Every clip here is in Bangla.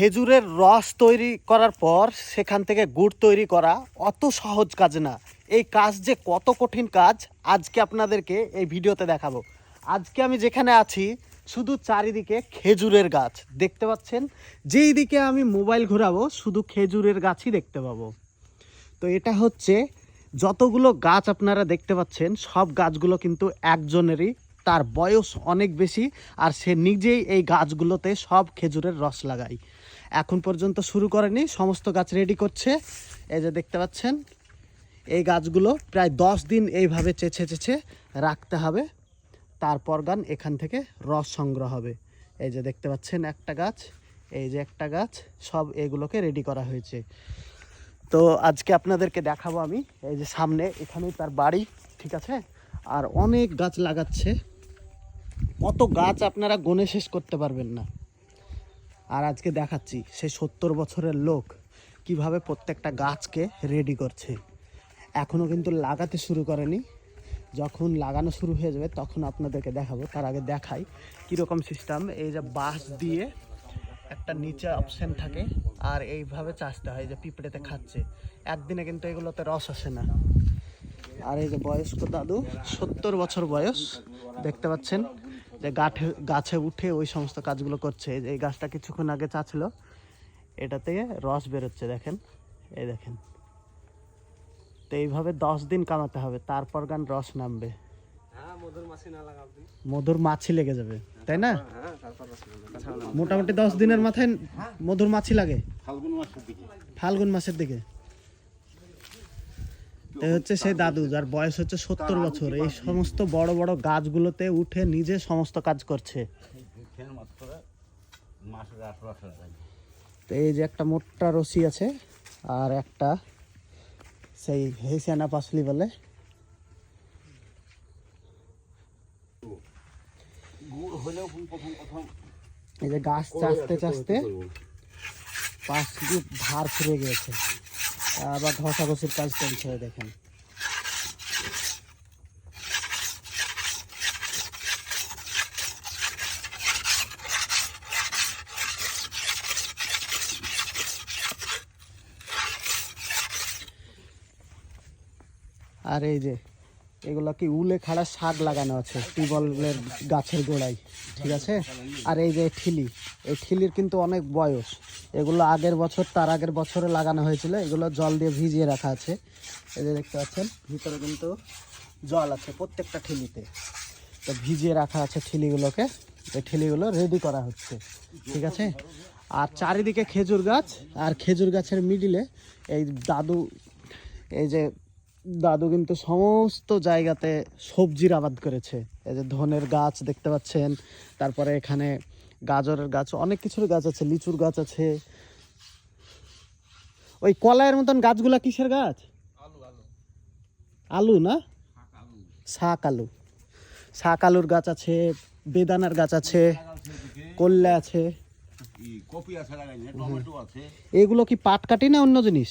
খেজুরের রস তৈরি করার পর সেখান থেকে গুড় তৈরি করা অত সহজ কাজ না। এই কাজ যে কত কঠিন কাজ আজকে আপনাদেরকে এই ভিডিওতে দেখাবো। আজকে আমি যেখানে আছি শুধু চারিদিকে খেজুরের গাছ দেখতে পাচ্ছেন। যেই দিকে আমি মোবাইল ঘোরাবো শুধু খেজুরের গাছই দেখতে পাবো। তো এটা হচ্ছে যতগুলো গাছ আপনারা দেখতে পাচ্ছেন সব গাছগুলো কিন্তু একজনেরই, তার বয়স অনেক বেশি, আর সে নিজেই এই গাছগুলোতে সব খেজুরের রস লাগায়। এখন পর্যন্ত শুরু করেনি, সমস্ত গাছ রেডি করছে। এই যে দেখতে পাচ্ছেন এই গাছগুলো প্রায় 10 দিন এইভাবে চেঁচে চেঁচে রাখতে হবে, তারপর গান এখান থেকে রস সংগ্রহ হবে। এই যে দেখতে পাচ্ছেন একটা গাছ, এই যে একটা গাছ, সব এগুলোকে রেডি করা হয়েছে। তো আজকে আপনাদেরকে দেখাবো আমি, এই যে সামনে এখানেই তার বাড়ি, ঠিক আছে। আর অনেক গাছ লাগাচ্ছে, কত গাছ আপনারা গুনে শেষ করতে পারবেন না। আর আজকে দেখাচ্ছি সে 70 বছরের লোক কিভাবে প্রত্যেকটা গাছকে রেডি করছে। এখনও কিন্তু লাগাতে শুরু করেনি, যখন লাগানো শুরু হয়ে যাবে তখন আপনাদেরকে দেখাবো। তার আগে দেখাই কীরকম সিস্টেম। এই যে বাঁশ দিয়ে একটা নিচে অপশন থাকে, আর এইভাবে চাষতে হয়, যে পিঁপড়েতে খাচ্ছে। একদিনে কিন্তু এগুলোতে রস আসে না। আর এই যে বয়স্ক দাদু, 70 বছর বয়স, দেখতে পাচ্ছেন যে গাছে উঠে ওই সমস্ত কাজগুলো করছে। এই গাছটা কিছুক্ষণ আগে চাচ্ছিল, এটা থেকে রস বেরোচ্ছে, দেখেন, এই দেখেন। তো এইভাবে 10 দিন কামাতে হবে, তারপর গান রস নামবে। মধুর মাছি লেগে যাবে, তাই না? মোটামুটি 10 দিনের মাথায় মধুর মাছি লাগে, ফাল্গুন মাসের দিকে। এই হচ্ছে সেই দাদু, যার বয়স হচ্ছে 70 বছর। এই সমস্ত বড় বড় গাছগুলোতে উঠে নিজে সমস্ত কাজ করছে। তো এই যে একটা মোটা রশি আছে, আর একটা সেই হেসিয়ানা পাসলি বলে। এই যে গাছ চাষতে চাষতে পাশ দিয়ে ধার ফুরে গিয়েছে, আবার ঘষাঘষির কাজ চলছে, দেখেন। আর এই যে এগুলো কি উলে খাড়া শাক লাগানো আছে টিউবওয়েলের গাছের গোড়ায়, ঠিক আছে। আর এই যে ঠিলি, এই ঠিলির কিন্তু অনেক বয়স। এগুলো আগের বছর, তার আগের বছরে লাগানো হয়েছিল। এগুলো জল দিয়ে ভিজিয়ে রাখা আছে। এই যে দেখতে পাচ্ছেন ভিতরে কিন্তু জল আছে প্রত্যেকটা ঠিলিতে। তো ভিজিয়ে রাখা আছে ঠিলিগুলোকে, এই ঠিলিগুলো রেডি করা হচ্ছে, ঠিক আছে। আর চারিদিকে খেজুর গাছ, আর খেজুর গাছের মিডিলে এই দাদু, এই যে দাদু কিন্তু সমস্ত জায়গাতে সবজির আবাদ করেছে। এই যে ধনের গাছ দেখতে পাচ্ছেন, তারপরে এখানে গাজরের গাছ, অনেক কিছুর গাছ আছে, লিচুর গাছ আছে। ওই কলাইয়ের মতন গাছগুলা কিসের গাছ? আলু না, শাক আলু। শাক আলুর গাছ আছে, বেদানার গাছ আছে, কল্যা আছে, এগুলো কি পাট কাটি না অন্য জিনিস?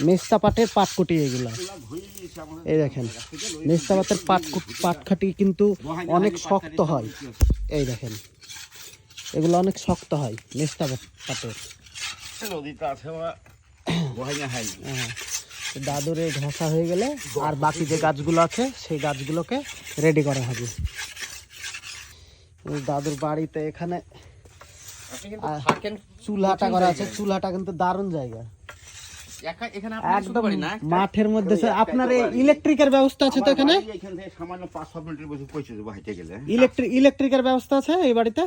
মেস্তা পাটের পাটকুটি এগুলা। এই দেখেন মেস্তা পাটের পাটকাটি কিন্তু অনেক শক্ত হয়। এই দেখেন এগুলো অনেক শক্ত হয় মেস্তা পাটের। দাদুর এই ঘষা হয়ে গেলে আর বাকি যে গাছগুলো আছে সেই গাছগুলোকে রেডি করা হবে। দাদুর বাড়িতে এখানে চুলাটা করা আছে, চুলাটা কিন্তু দারুণ জায়গা, একদম মাঠের মধ্যে। আপনার এই ইলেকট্রিকের ব্যবস্থা আছে তো এখানে? ইলেকট্রিকের ব্যবস্থা আছে এই বাড়িতে?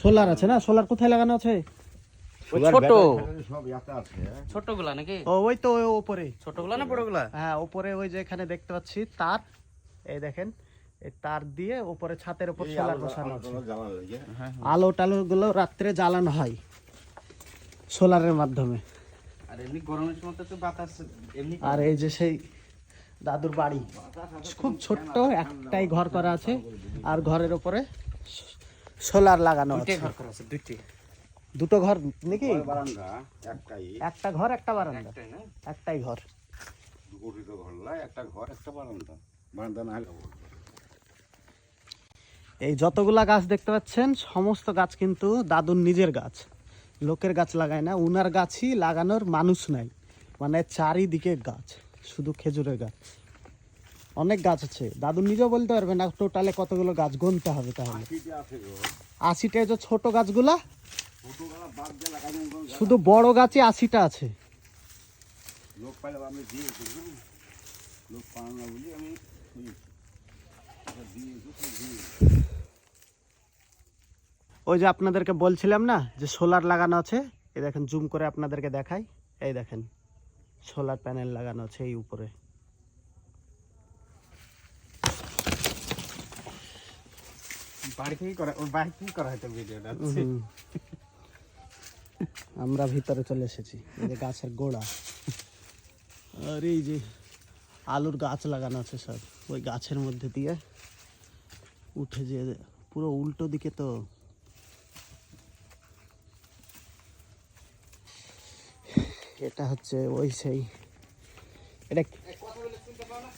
সোলার আছে না? সোলার কোথায় লাগানো আছে? ছোটগুলা নাকি? ওই তো ওপরে ছোটগুলা না বড়গুলা? হ্যাঁ ওপরে, ওই যে এখানে দেখতে পাচ্ছি তার, এই দেখেন এই তার দিয়ে উপরে ছাতের উপর সোলার বসানো আছে। আলো টালো গুলো রাত্রে জ্বালানো হয় সোলারের মাধ্যমে। আর এমনি গরমের সময় তো বাতাস এমনি। আর এই যে সেই দাদুর বাড়ি, খুব ছোট্ট একটাই ঘর করা আছে, আর ঘরের উপরে সোলার লাগানো আছে। দুটো ঘর নাকি? একটা ঘর একটা বারান্দা, একটাই ঘর। এই যতগুলা গাছ দেখতে পাচ্ছেন সমস্ত গাছ কিন্তু দাদুর নিজের গাছ, লোকের গাছ লাগায় না, উনার গাছই লাগানোর মানুষ নাই, মানে চারিদিকে গাছ, শুধু খেজুরের গাছ। অনেক গাছ আছে, দাদু নিজেও বলতে পারবে না টোটালে কতগুলো গাছ গুনতে হবে। তাহলে 80টা যে ছোট গাছগুলা, শুধু বড় গাছে 80টা আছে। লোক পাইলে আমি দিয়ে লোক পান না বলি আমি ওই যে আপনাদেরকে বলছিলাম না যে সোলার লাগানো আছে, এই দেখেন জুম করে আপনাদেরকে দেখাই, এই দেখেন সোলার প্যানেল লাগানো আছে এই উপরে। বাড়ি থেকে করা, ওর বাড়ি থেকে করা হয়তো ভিডিওটা। আমরা ভিতরে চলে এসেছি, এই যে গাছের গোড়া, আর এই যে আলুর গাছ লাগানো আছে সব ওই গাছের মধ্যে দিয়ে উঠে, যে পুরো উল্টো দিকে। তো এটা হচ্ছে ওই সেই, এটা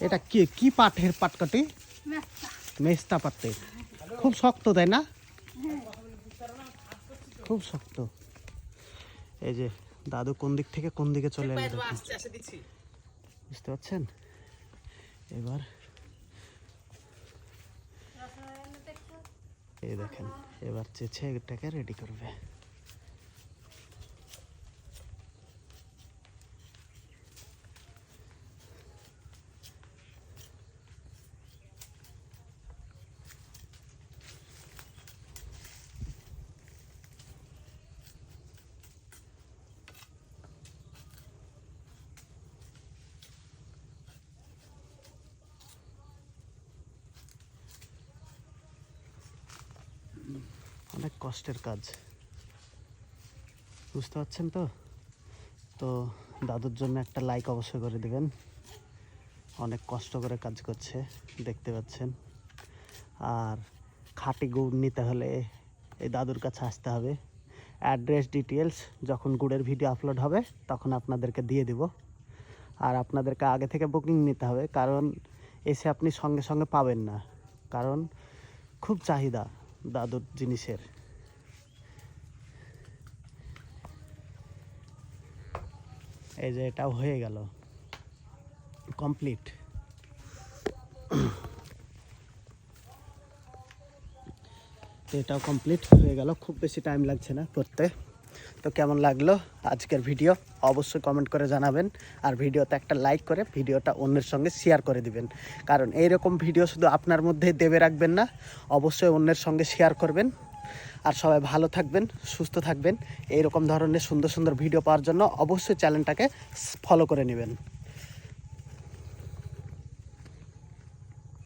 এটা কি কি পাটের পাটকাটি? মেস্তা পাটের, খুব শক্ত তাই না? খুব শক্ত। এই যে দাদু কোন দিক থেকে কোন দিকে চলে এলো দেখুন। বুঝতে পারছেন? এবার এই দেখেন, এবার চেঁচে এটাকে রেডি করবে। অনেক কষ্টের কাজ, বুঝতে পারছেন তো? তো দাদুর জন্য একটা লাইক অবশ্যই করে দেবেন, অনেক কষ্ট করে কাজ করছে দেখতে পাচ্ছেন। আর খাঁটি গুড় নিতে হলে এই দাদুর কাছে আসতে হবে। অ্যাড্রেস ডিটেলস যখন গুড়ের ভিডিও আপলোড হবে তখন আপনাদেরকে দিয়ে দিব। আর আপনাদেরকে আগে থেকে বুকিং নিতে হবে, কারণ এসে আপনি সঙ্গে সঙ্গে পাবেন না, কারণ খুব চাহিদা দাদুর জিনিসের। এই যে এটাও হয়ে গেল কমপ্লিট। এটাও কমপ্লিট হয়ে গেল, খুব বেশি টাইম লাগছে না করতে। তো কেমন লাগলো আজকের ভিডিও অবশ্যই কমেন্ট করে জানাবেন, আর ভিডিওতে একটা লাইক করে ভিডিওটা অন্যের সঙ্গে শেয়ার করে দিবেন, কারণ এইরকম ভিডিও শুধু আপনার মধ্যেই দেবে রাখবেন না, অবশ্যই অন্যের সঙ্গে শেয়ার করবেন। আর সবাই ভালো থাকবেন, সুস্থ থাকবেন। এইরকম ধরনের সুন্দর সুন্দর ভিডিও পাওয়ার জন্য অবশ্যই চ্যানেলটাকে ফলো করে নেবেন।